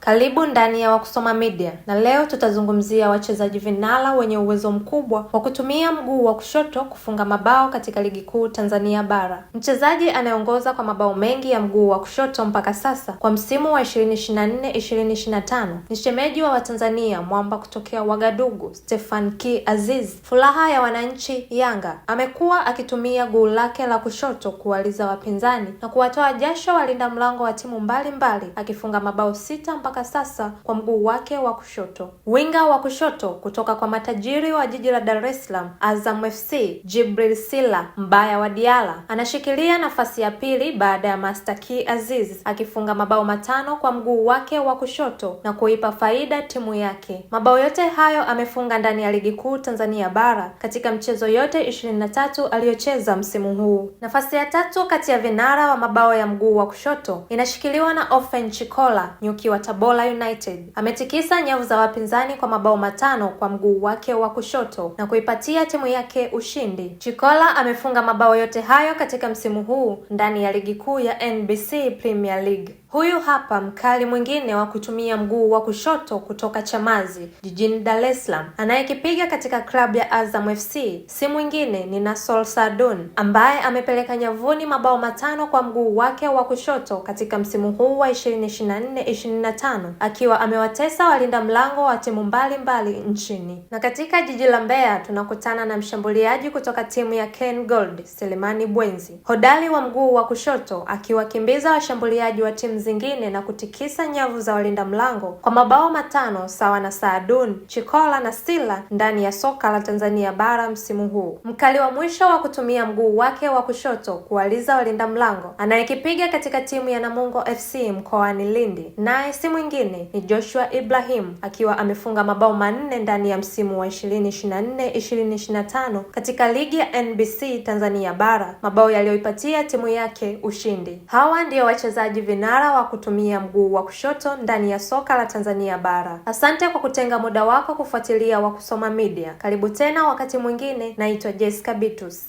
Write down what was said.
Karibu ndani ya Wakusoma Media, na leo tutazungumzia wachezaji vinara wenye uwezo mkubwa wa kutumia mguu wa kushoto kufunga mabao katika ligi kuu Tanzania bara. Mchezaji anayeongoza kwa mabao mengi ya mguu wa kushoto mpaka sasa kwa msimu wa 2024-2025 ni shemeji wa Watanzania, mwamba kutokea Wagadugu, Stefan Ki Aziz. Furaha ya wananchi Yanga. Amekuwa akitumia guu lake la kushoto kuwaliza wapinzani na kuwatoa jasho walinda mlango wa timu mbalimbali, akifunga mabao 6 mpaka sasa kwa mguu wake wa kushoto. Winga wa kushoto kutoka kwa matajiri wa jiji la Dar es Salaam, Azam FC, Jibril Sila Mbaya wa Diala anashikilia nafasi ya pili baada ya Master Ki Aziz akifunga mabao 5 kwa mguu wake wa kushoto na kuipa faida timu yake. Mabao yote hayo amefunga ndani ya ligi kuu Tanzania bara katika mchezo yote 23 aliyocheza msimu huu. Nafasi ya tatu kati ya vinara wa mabao ya mguu wa kushoto inashikiliwa na Ofen Chikola, nyuki wa Tabora United. Ametikisa nyavu za wapinzani kwa mabao 5 kwa mguu wake wa kushoto na kuipatia timu yake ushindi. Chikola amefunga mabao yote hayo katika msimu huu ndani ya ligi kuu ya NBC Premier League. Huyu hapa mkali mwingine wa kutumia mguu wa kushoto kutoka Chamazi jijini Dar es Salaam anayekipiga katika klabu ya Azam FC, si mwingine ni Nasol Saadun ambaye amepeleka nyavuni mabao 5 kwa mguu wake wa kushoto katika msimu huu wa 2024-2025 akiwa amewatesa walinda mlango wa timu mbalimbali nchini. Na katika jiji la Mbeya tunakutana na mshambuliaji kutoka timu ya Ken Gold, Selemani Bwenzi, hodari wa mguu wa kushoto, akiwakimbiza washambuliaji wa timu zingine na kutikisa nyavu za walinda mlango kwa mabao 5 sawa na Saadun, Chikola na Sila ndani ya soka la Tanzania bara msimu huu. Mkali wa mwisho wa kutumia mguu wake wa kushoto kuwaliza walinda mlango anayekipiga katika timu ya Namungo FC mkoani Lindi, naye si mwingine ni Joshua Ibrahim akiwa amefunga mabao 4 ndani ya msimu wa 2024-2025 katika ligi ya NBC Tanzania bara, mabao yaliyoipatia timu yake ushindi. Hawa ndio wachezaji vinara wa kutumia mguu wa kushoto ndani ya soka la Tanzania bara. Asante kwa kutenga muda wako kufuatilia Wakusoma Media. Karibu tena wakati mwingine. Naitwa Jessica Bitus.